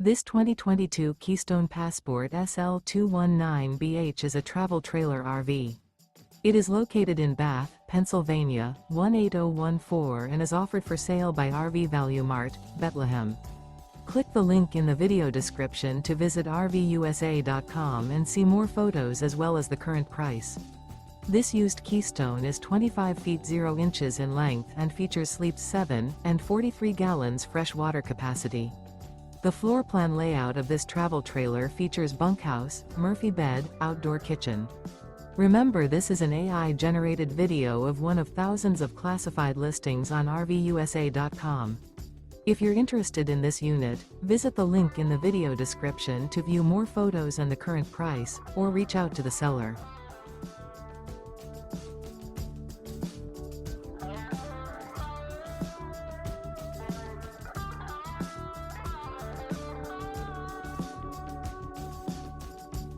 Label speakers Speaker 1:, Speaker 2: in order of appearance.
Speaker 1: This 2022 Keystone Passport SL 219BH is a travel trailer RV. It is located in Bath, Pennsylvania, 18014 and is offered for sale by RV Value Mart, Behtlehem. Click the link in the video description to visit RVUSA.com and see more photos as well as the current price. This used Keystone is 25 feet 0 inches in length and features sleeps 7 and 43 gallons fresh water capacity. The floor plan layout of this travel trailer features bunkhouse, Murphy bed, outdoor kitchen. Remember, this is an AI-generated video of one of thousands of classified listings on RVUSA.com. If you're interested in this unit, visit the link in the video description to view more photos and the current price, or reach out to the seller.